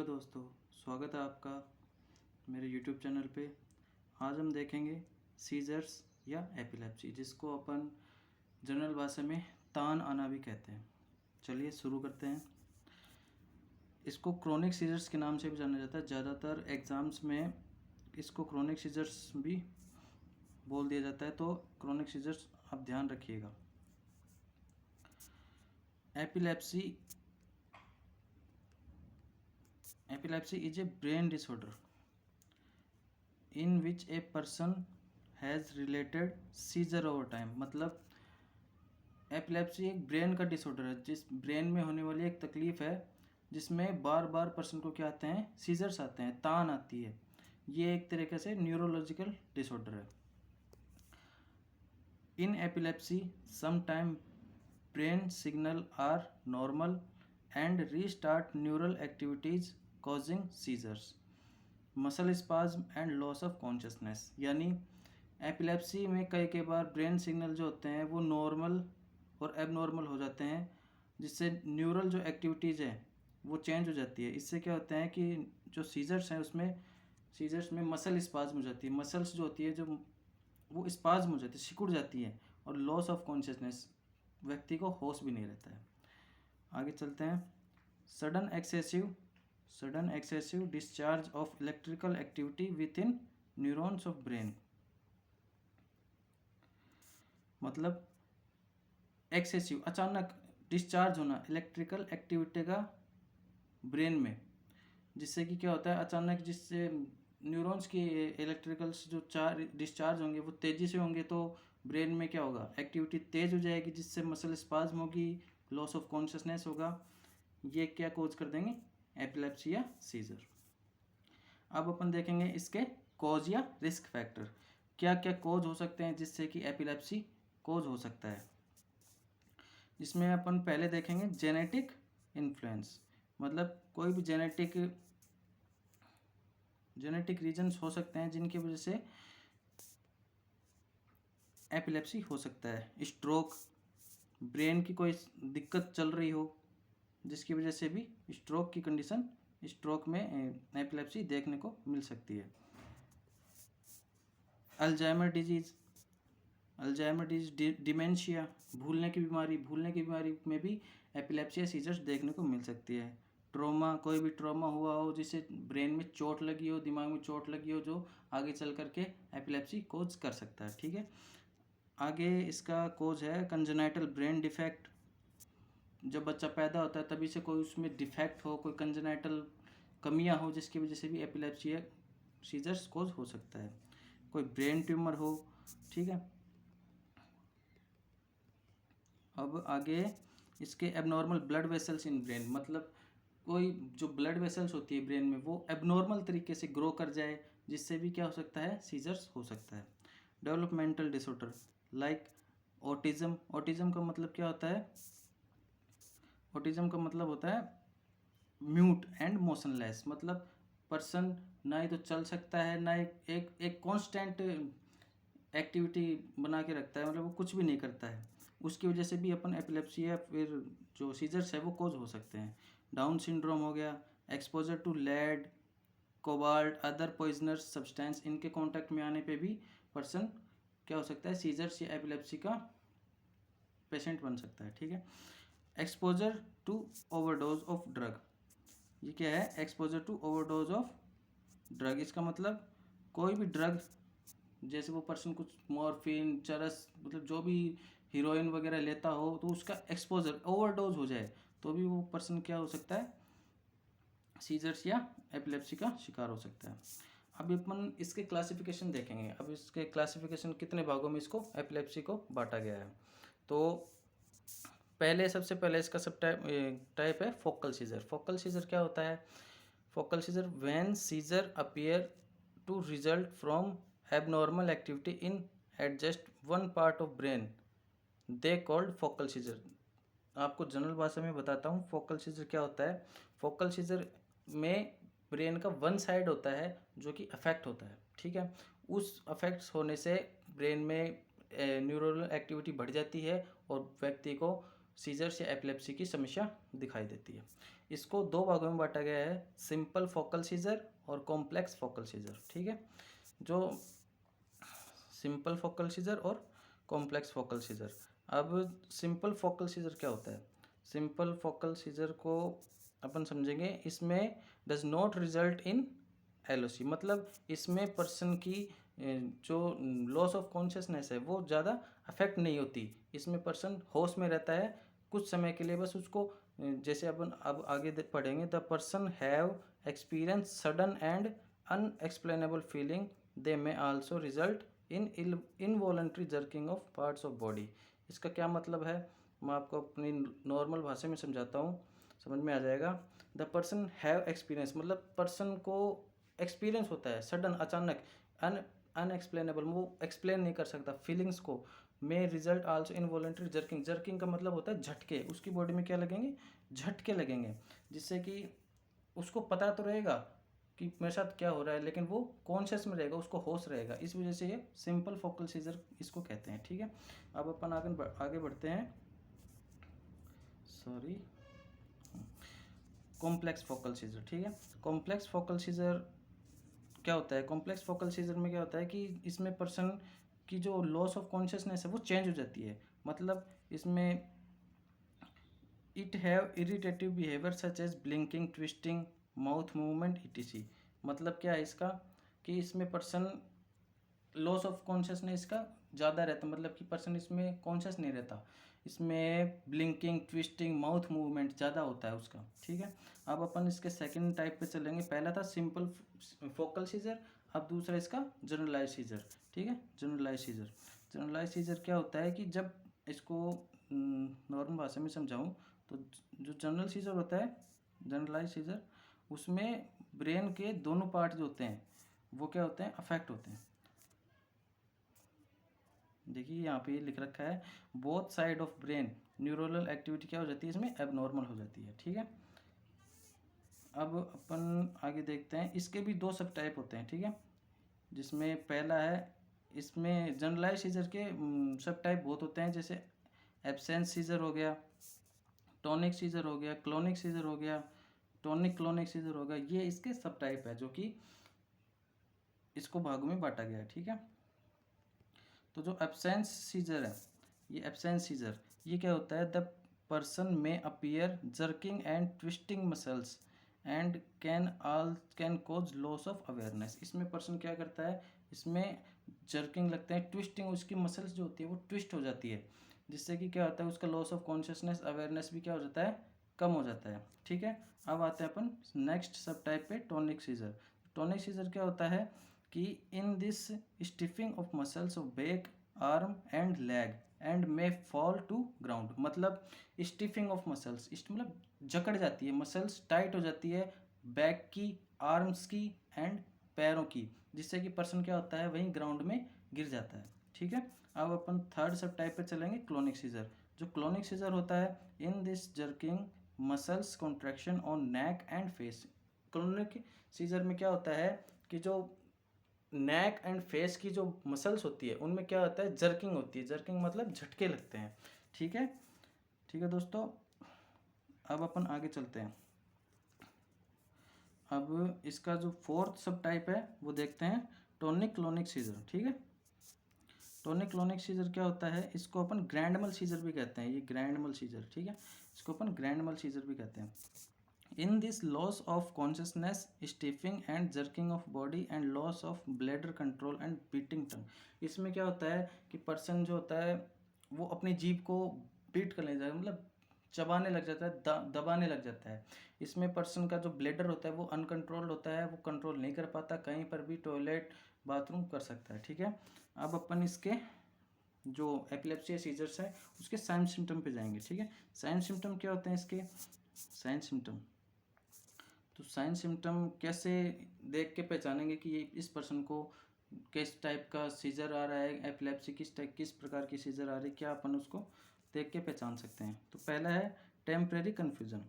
दोस्तों, स्वागत है आपका मेरे YouTube चैनल पे। आज हम देखेंगे सीजर्स या एपिलेप्सी, जिसको अपन जनरल भाषा में तान आना भी कहते हैं। चलिए शुरू करते हैं। इसको क्रोनिक सीजर्स के नाम से भी जाना जाता है। ज़्यादातर एग्ज़ाम्स में इसको क्रोनिक सीजर्स भी बोल दिया जाता है, तो क्रोनिक सीजर्स आप ध्यान रखिएगा। Epilepsy is a brain disorder in which a person has related seizure over time। मतलब एपिलेप्सी एक ब्रेन का डिसऑर्डर है, जिस ब्रेन में होने वाली एक तकलीफ है जिसमें बार बार पर्सन को क्या आते हैं, सीजर्स आते हैं, तान आती है। ये एक तरीके से न्यूरोलॉजिकल डिसऑर्डर है। In epilepsy sometime brain signal are normal and restart neural activities causing seizures, muscle spasm and loss of consciousness. यानी एपिलेप्सी में कई बार ब्रेन सिग्नल जो होते हैं वो नॉर्मल और एबनॉर्मल हो जाते हैं, जिससे न्यूरल जो एक्टिविटीज़ है वो चेंज हो जाती है। इससे क्या होता है कि जो सीजर्स हैं उसमें सीजर्स में मसल स्पाज्म हो जाती है, मसल्स जो होती है जो वो स्पाज्म हो जाती है, सिकुड़ जाती है, और लॉस ऑफ कॉन्शियसनेस, व्यक्ति को होश भी नहीं रहता है। आगे चलते हैं। Sudden excessive discharge of electrical activity with in neurons of brain. मतलब एक्सेसिव, अचानक डिस्चार्ज होना इलेक्ट्रिकल एक्टिविटी का ब्रेन में, जिससे कि क्या होता है, अचानक जिससे न्यूरॉन्स की इलेक्ट्रिकल्स जो डिस्चार्ज होंगे वो तेज़ी से होंगे, तो ब्रेन में क्या होगा, एक्टिविटी तेज़ हो जाएगी, जिससे मसल स्पाज्म होगी, लॉस ऑफ कॉन्शियसनेस होगा। ये क्या कोज कर देंगे, एपिलेप्सी या सीजर। अब अपन देखेंगे इसके कॉज या रिस्क फैक्टर, क्या क्या कॉज हो सकते हैं जिससे कि एपिलेप्सी कॉज हो सकता है। जिसमें अपन पहले देखेंगे जेनेटिक इन्फ्लुएंस। मतलब कोई भी जेनेटिक रीजन्स हो सकते हैं जिनकी वजह से एपिलेप्सी हो सकता है। स्ट्रोक, ब्रेन की कोई दिक्कत चल रही हो जिसकी वजह से भी स्ट्रोक की कंडीशन, स्ट्रोक में एपिलेप्सी देखने को मिल सकती है। अल्जाइमर डिजीज, डिमेंशिया, भूलने की बीमारी में भी एपिलेप्सी या सीजर्स देखने को मिल सकती है। ट्रॉमा, कोई भी ट्रॉमा हुआ हो जिससे ब्रेन में चोट लगी हो, दिमाग में चोट लगी हो, जो आगे चल करके एपिलेप्सी कोज कर सकता है। ठीक है। आगे इसका कोज है कंजेनाइटल ब्रेन डिफेक्ट। जब बच्चा पैदा होता है तभी से कोई उसमें डिफेक्ट हो, कोई कंजेनाइटल कमियां हो, जिसकी वजह से भी एपिलेप्सी या सीजर्स कोज हो सकता है। कोई ब्रेन ट्यूमर हो। ठीक है। अब आगे इसके abnormal blood vessels in brain. मतलब कोई जो ब्लड वेसल्स होती है ब्रेन में वो एबनॉर्मल तरीके से ग्रो कर जाए, जिससे भी क्या हो सकता है, सीजर्स हो सकता है। Developmental disorder like autism. Autism का मतलब क्या होता है, ऑटिज्म का मतलब होता है म्यूट एंड मोशनलेस। मतलब पर्सन ना ही तो चल सकता है, ना एक कांस्टेंट एक्टिविटी बना के रखता है, मतलब वो कुछ भी नहीं करता है। उसकी वजह से भी अपन एपिलेप्सी या फिर जो सीजर्स है वो कोज हो सकते हैं। डाउन सिंड्रोम हो गया, exposure to lead, cobalt, other poisonous substance, इनके कांटेक्ट में आने पे भी पर्सन क्या हो सकता है, सीजर्स या एपिलेप्सी का पेशेंट बन सकता है। ठीक है। Exposure to overdose of drug. ये क्या है, exposure to overdose of drug. इसका मतलब कोई भी ड्रग, जैसे वो पर्सन कुछ मॉर्फिन, चरस, मतलब जो भी हीरोइन वगैरह लेता हो, तो उसका एक्सपोजर ओवरडोज हो जाए तो भी वो पर्सन क्या हो सकता है, सीजर्स या एपिलेप्सी का शिकार हो सकता है। अभी अपन इसके क्लासिफिकेशन देखेंगे। अब इसके क्लासिफिकेशन कितने भागों में इसको एपिलेप्सी को बांटा गया है। तो सबसे पहले इसका सब टाइप है फोकल सीजर। फोकल सीजर क्या होता है, focal seizure when seizure appear to result from abnormal activity in at just one part of brain, they called focal seizure. आपको जनरल भाषा में बताता हूँ फोकल सीजर क्या होता है। फोकल सीजर में ब्रेन का वन साइड होता है जो कि अफेक्ट होता है। ठीक है। उस अफेक्ट्स होने से ब्रेन में न्यूरल एक्टिविटी बढ़ जाती है और व्यक्ति को सीजर्स या एपिलेप्सी की समस्या दिखाई देती है। इसको दो भागों में बांटा गया है, सिंपल फोकल सीजर और कॉम्प्लेक्स फोकल सीजर। ठीक है, जो सिंपल फोकल सीजर और कॉम्प्लेक्स फोकल सीजर। अब सिंपल फोकल सीजर क्या होता है? सिंपल फोकल सीजर को अपन समझेंगे, इसमें does not result in LOC, मतलब इसमें पर्सन की जो लॉस ऑफ कॉन्शियसनेस है वो ज़्यादा अफेक्ट नहीं होती। इसमें पर्सन होश में रहता है कुछ समय के लिए, बस उसको जैसे अपन अब आगे पढ़ेंगे, the person have experience sudden and unexplainable feeling, they may also result in involuntary jerking of parts of body. इसका क्या मतलब है, मैं आपको अपनी नॉर्मल भाषा में समझाता हूँ, समझ में आ जाएगा। द पर्सन हैव एक्सपीरियंस मतलब पर्सन को एक्सपीरियंस होता है सडन, अचानक, अनएक्सप्लेनेबल, वो एक्सप्लेन नहीं कर सकता फीलिंग्स को। May result also involuntary jerking, jerking का मतलब होता है झटके, उसकी बॉडी में क्या लगेंगे, झटके लगेंगे, जिससे कि उसको पता तो रहेगा कि मेरे साथ क्या हो रहा है, लेकिन वो कॉन्शियस में रहेगा, उसको होश रहेगा। इस वजह से ये सिंपल फोकल सीजर इसको कहते हैं। ठीक है, अब अपन आगे बढ़ते हैं, सॉरी, कॉम्प्लेक्स फोकल सीजर। ठीक है, कॉम्प्लेक्स फोकल सीजर क्या होता है? कॉम्प्लेक्स फोकल सीजर में क्या होता है कि इसमें पर्सन की जो लॉस ऑफ कॉन्शियसनेस है वो चेंज हो जाती है। मतलब इसमें it have irritative behaviour such as blinking, twisting, mouth movement etc। मतलब क्या है इसका कि इसमें पर्सन लॉस ऑफ कॉन्शियसनेस का ज़्यादा रहता है, मतलब कि पर्सन इसमें कॉन्शियस नहीं रहता, इसमें ब्लिंकिंग, ट्विस्टिंग, माउथ मूवमेंट ज़्यादा होता है उसका। ठीक है, अब अपन इसके सेकंड टाइप पे चलेंगे। पहला था सिंपल फोकल सीजर, अब दूसरा इसका जनरलाइज सीजर। ठीक है, जनरलाइज सीजर। जनरलाइज सीजर क्या होता है कि जब इसको नॉर्मल भाषा में समझाऊँ तो जो जनरल सीजर होता है, जनरलाइज सीजर, उसमें ब्रेन के दोनों पार्ट जो होते हैं वो क्या होते हैं, अफेक्ट होते हैं। देखिए यहाँ पे लिख रखा है both side of brain neuronal activity क्या हो जाती है, इसमें एबनॉर्मल हो जाती है। ठीक है, अब अपन आगे देखते हैं, इसके भी दो सब टाइप होते हैं। ठीक है, जिसमें पहला है, इसमें जनरलाइज सीजर के सब टाइप बहुत होते हैं, जैसे एब्सेंस सीजर हो गया, टॉनिक सीजर हो गया, क्लोनिक सीजर हो गया, टॉनिक क्लोनिक सीजर हो गया, ये इसके सब टाइप है जो कि इसको भागों में बांटा गया है। ठीक है, तो जो एब्सेंस सीजर है, ये एब्सेंस सीजर ये क्या होता है, the person may appear jerking and twisting muscles and can cause loss of awareness. इसमें पर्सन क्या करता है, इसमें जर्किंग लगता है, ट्विस्टिंग, उसकी मसल्स जो होती है वो ट्विस्ट हो जाती है, जिससे कि क्या होता है उसका लॉस ऑफ कॉन्शियसनेस, अवेयरनेस भी क्या हो जाता है, कम हो जाता है। ठीक है, अब आते हैं अपन नेक्स्ट सब टाइप पे, टॉनिक सीजर। टॉनिक सीजर क्या होता है कि in this stiffing of muscles of back, arm and leg and may fall to ground. मतलब स्टिफिंग ऑफ मसल्स, मतलब जकड़ जाती है, मसल्स टाइट हो जाती है बैक की, आर्म्स की एंड पैरों की, जिससे कि पर्सन क्या होता है वहीं ग्राउंड में गिर जाता है। ठीक है, अब अपन थर्ड सब टाइप पे चलेंगे, क्लोनिक सीजर। जो क्लोनिक सीजर होता है, in this jerking muscles contraction on neck and face. Clonic seizure में क्या होता है कि जो नेक एंड फेस की जो मसल्स होती है उनमें क्या होता है, जर्किंग होती है। जर्किंग मतलब झटके लगते हैं। ठीक है, ठीक है दोस्तों, अब अपन आगे चलते हैं। अब इसका जो फोर्थ सब टाइप है वो देखते हैं, टोनिक क्लोनिक सीजर। ठीक है, टोनिक क्लोनिक सीजर क्या होता है, इसको अपन ग्रैंड सीजर भी कहते हैं, ये ग्रैंड सीजर। ठीक है, इसको अपन ग्रैंड सीजर भी कहते हैं। In this loss of consciousness, stiffing and jerking of body and loss of bladder control and biting tongue. इसमें क्या होता है कि पर्सन जो होता है वो अपनी जीभ को बीट कर ले जाता है, मतलब चबाने लग जाता है, दबाने लग जाता है। इसमें पर्सन का जो ब्लैडर होता है वो अनकंट्रोल्ड होता है, वो कंट्रोल नहीं कर पाता, कहीं पर भी टॉयलेट बाथरूम कर सकता है। ठीक है, अब अपन इसके जो एपिलेप्सी या सीजर्स है उसके साइन सिम्टम पे जाएंगे। ठीक है, साइन सिम्टम क्या होते हैं इसके, साइन सिम्टम, तो साइन सिम्टम कैसे देख के पहचानेंगे कि ये इस पर्सन को किस टाइप का सीजर आ रहा है, एपिलेप्सी किस प्रकार की सीजर आ रही है, क्या अपन उसको देख के पहचान सकते हैं। तो पहला है टेम्परेरी कन्फ्यूजन।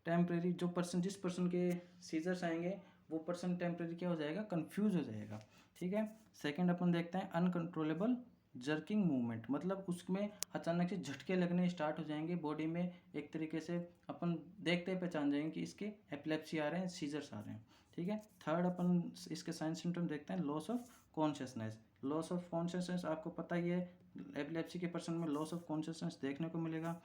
टेम्परेरी, जो पर्सन जिस पर्सन के सीजर्स आएंगे वो पर्सन टेम्परेरी क्या हो जाएगा, कन्फ्यूज हो जाएगा। ठीक है, सेकंड अपन देखते हैं अनकंट्रोलेबल जर्किंग मूवमेंट, मतलब उसमें अचानक से झटके लगने स्टार्ट हो जाएंगे बॉडी में, एक तरीके से अपन देखते ही पहचान जाएंगे कि इसके एपिलेप्सी आ रहे हैं, सीजर्स आ रहे हैं। ठीक है, थर्ड अपन इसके साइन सिम्टम देखते हैं, loss of consciousness. Loss of consciousness आपको पता ही है, एपिलेप्सी के पर्सन में लॉस ऑफ कॉन्शियसनेस देखने को मिलेगा।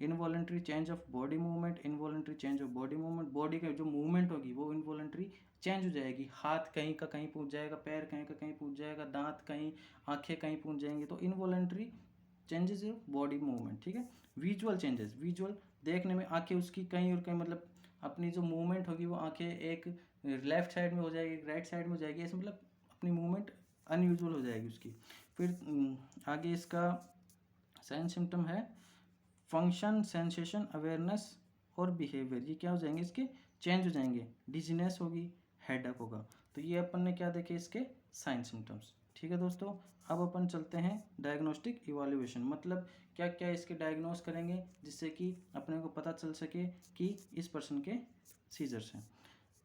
Involuntary change of body movement, involuntary change of body movement, body का जो मूवमेंट होगी वो इनवॉलेंट्री चेंज हो जाएगी, हाथ कहीं का कहीं पहुंच जाएगा, पैर कहीं का कहीं पहुंच जाएगा, दांत कहीं, आंखें कहीं पहुंच जाएंगी, तो involuntary changes of body movement. ठीक है, विजुअल चेंजेस, विजुअल देखने में आंखें उसकी कहीं और कहीं, मतलब अपनी जो मूवमेंट होगी वो आंखें एक लेफ्ट साइड में हो जाएगी, एक राइट साइड में हो जाएगी, ऐसे मतलब अपनी मूवमेंट अनयूजुअल हो जाएगी उसकी। फिर आगे इसका साइन सिम्टम है फंक्शन, सेंसेशन, अवेयरनेस और बिहेवियर, ये क्या हो जाएंगे इसके, चेंज हो जाएंगे। डिजीनेस होगी, हेडेक होगा। तो ये अपन ने क्या देखे इसके साइन सिम्टम्स। ठीक है दोस्तों, अब अपन चलते हैं डायग्नोस्टिक इवैल्यूएशन, मतलब क्या क्या इसके डायग्नोस करेंगे जिससे कि अपने को पता चल सके कि इस पर्सन के सीजर्स हैं।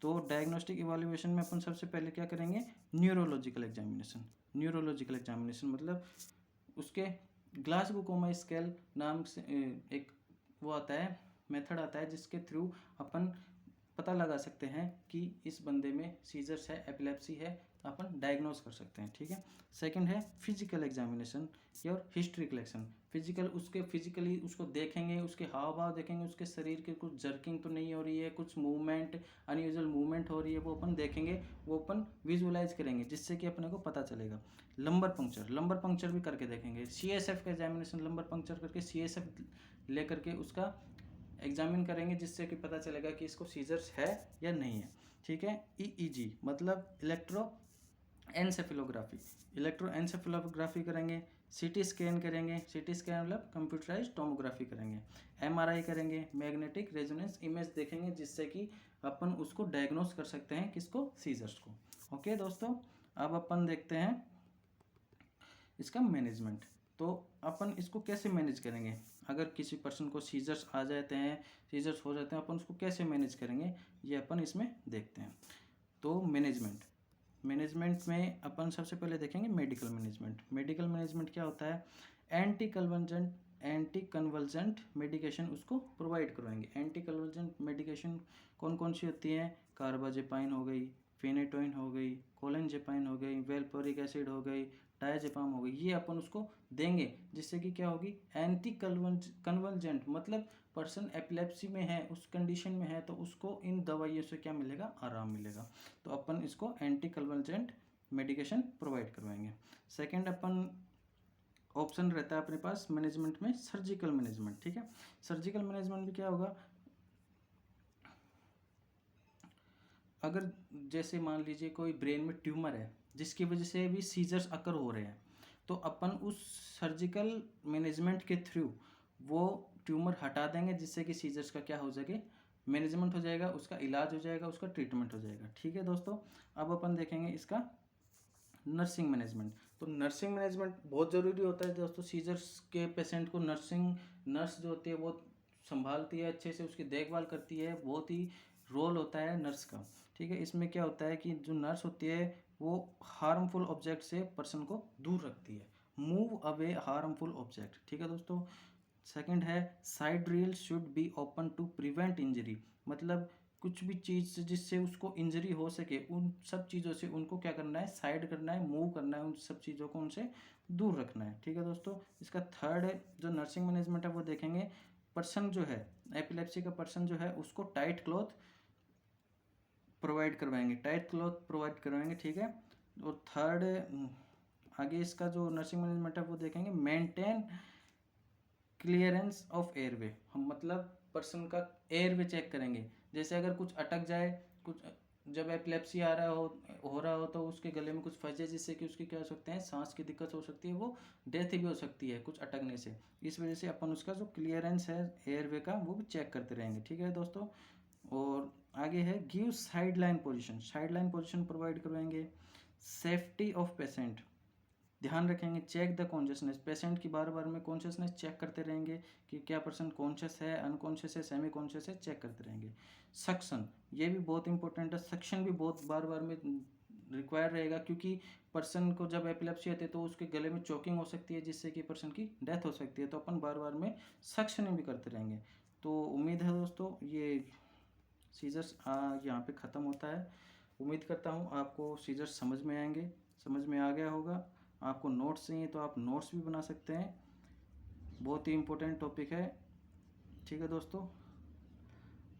तो डायग्नोस्टिक इवैल्यूएशन में अपन सबसे पहले क्या करेंगे, न्यूरोलॉजिकल एग्जामिनेशन। न्यूरोलॉजिकल एग्जामिनेशन मतलब उसके ग्लासगो कोमा स्केल नाम से एक वो आता है, मेथड आता है, जिसके थ्रू अपन पता लगा सकते हैं कि इस बंदे में सीजर्स है, एपिलेप्सी है, अपन डायग्नोस कर सकते हैं। ठीक है, सेकंड है फिजिकल एग्जामिनेशन और हिस्ट्री कलेक्शन। फिजिकल, उसके फिजिकली उसको देखेंगे, उसके हाव भाव देखेंगे, उसके शरीर के कुछ जर्किंग तो नहीं हो रही है, कुछ मूवमेंट, अनयूजुअल मूवमेंट हो रही है, वो अपन देखेंगे, वो अपन विजुअलाइज करेंगे, जिससे कि अपने को पता चलेगा। लंबर पंक्चर, लंबर पंक्चर भी करके देखेंगे। सीएसएफ का एग्जामिनेशन, लंबर पंक्चर करके सीएसएफ लेकर के उसका एग्जामिन करेंगे, जिससे कि पता चलेगा कि इसको सीजर्स है या नहीं है। ठीक है, ईईजी मतलब इलेक्ट्रो एनसेफेलोग्राफी, इलेक्ट्रो एनसेफेलोग्राफी करेंगे। सीटी स्कैन करेंगे, सीटी स्कैन मतलब कंप्यूटराइज टोमोग्राफी करेंगे। एमआरआई करेंगे, मैग्नेटिक रेजोनेंस इमेज देखेंगे, जिससे कि अपन उसको डायग्नोस कर सकते हैं, किसको, सीजर्स को। ओके दोस्तों, अब अपन देखते हैं इसका मैनेजमेंट। तो अपन इसको कैसे मैनेज करेंगे, अगर किसी पर्सन को सीजर्स आ जाते हैं, सीजर्स हो जाते हैं, अपन उसको कैसे मैनेज करेंगे, ये अपन इसमें देखते हैं। तो मैनेजमेंट, मैनेजमेंट में अपन सबसे पहले देखेंगे मेडिकल मैनेजमेंट। मेडिकल मैनेजमेंट क्या होता है, एंटी कन्वल्जेंट मेडिकेशन उसको प्रोवाइड करवाएंगे। एंटी कन्वल्जेंट मेडिकेशन कौन कौन सी होती हैं, कार्बाजेपाइन हो गई, फेनेटोइन हो गई, कोलेंजेपाइन हो गई, वेलपोरिक एसिड हो गई, डायजेपाम हो गई, ये अपन उसको देंगे, जिससे कि क्या होगी, एंटी कन्वल्जेंट मतलब पर्सन एपिलेप्सी में है, उस कंडीशन में है, तो उसको इन दवाइयों से क्या मिलेगा, आराम मिलेगा। तो अपन इसको एंटी कन्वल्जेंट मेडिकेशन प्रोवाइड करवाएंगे। सेकेंड अपन ऑप्शन रहता है अपने पास मैनेजमेंट में, सर्जिकल मैनेजमेंट। ठीक है, सर्जिकल मैनेजमेंट में क्या होगा, अगर जैसे मान लीजिए कोई ब्रेन में ट्यूमर है जिसकी वजह से भी सीजर्स अकर हो रहे हैं, तो अपन उस सर्जिकल मैनेजमेंट के थ्रू वो ट्यूमर हटा देंगे, जिससे कि सीजर्स का क्या हो जाएगा, मैनेजमेंट हो जाएगा, उसका इलाज हो जाएगा, उसका ट्रीटमेंट हो जाएगा। ठीक है दोस्तों, अब अपन देखेंगे इसका नर्सिंग मैनेजमेंट। तो नर्सिंग मैनेजमेंट बहुत ज़रूरी होता है दोस्तों, सीजर्स के पेशेंट को नर्स जो होती है वो संभालती है, अच्छे से उसकी देखभाल करती है, बहुत ही रोल होता है नर्स का। ठीक है, इसमें क्या होता है कि जो नर्स होती है वो हार्मफुल ऑब्जेक्ट से पर्सन को दूर रखती है, मूव अवे हार्मफुल ऑब्जेक्ट। ठीक है दोस्तों, सेकंड है side rail should be open to prevent injury, मतलब कुछ भी चीज़ जिससे उसको इंजरी हो सके, उन सब चीज़ों से उनको क्या करना है, साइड करना है, मूव करना है, उन सब चीज़ों को उनसे दूर रखना है। ठीक है दोस्तों, इसका थर्ड है जो नर्सिंग मैनेजमेंट है वो देखेंगे, पर्सन जो है एपिलेप्सी का पर्सन जो है उसको टाइट क्लॉथ प्रोवाइड करवाएंगे, टाइट क्लॉथ प्रोवाइड करवाएंगे। ठीक है, और थर्ड आगे इसका जो नर्सिंग मैनेजमेंट है वो देखेंगे, मेंटेन क्लियरेंस ऑफ एयरवे, हम मतलब पर्सन का एयरवे चेक करेंगे, जैसे अगर कुछ अटक जाए, कुछ जब एपिलेप्सी आ रहा हो रहा हो तो उसके गले में कुछ फंस जाए, जिससे कि उसकी क्या हो सकते हैं, सांस की दिक्कत हो सकती है, वो डेथ भी हो सकती है कुछ अटकने से। इस वजह से अपन उसका जो क्लियरेंस है एयरवे का वो भी चेक करते रहेंगे। ठीक है दोस्तों, और आगे है give sideline position, sideline position provide करवाएंगे। सेफ्टी ऑफ पेशेंट, ध्यान रखेंगे, चेक द कॉन्शियसनेस, पेशेंट की बार बार में कॉन्शियसनेस चेक करते रहेंगे कि क्या पर्सन कॉन्शियस है, अनकॉन्शियस है, सेमी कॉन्शियस है, चेक करते रहेंगे। सक्शन, ये भी बहुत इंपॉर्टेंट है, सक्शन भी बहुत बार बार में रिक्वायर रहेगा, क्योंकि पर्सन को जब एपिलेप्सी आती है तो उसके गले में चोकिंग हो सकती है, जिससे कि पर्सन की डेथ हो सकती है। तो अपन बार बार में सक्शनिंग भी करते रहेंगे। तो उम्मीद है दोस्तों ये सीजर्स यहाँ पे ख़त्म होता है। उम्मीद करता हूँ आपको सीजर्स समझ में आएंगे, समझ में आ गया होगा। आपको नोट्स चाहिए तो आप नोट्स भी बना सकते हैं, बहुत ही इम्पोर्टेंट टॉपिक है। ठीक है दोस्तों,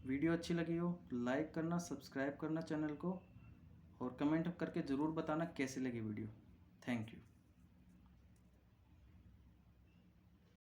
वीडियो अच्छी लगी हो लाइक करना, सब्सक्राइब करना चैनल को, और कमेंट करके ज़रूर बताना कैसी लगी वीडियो। Thank you.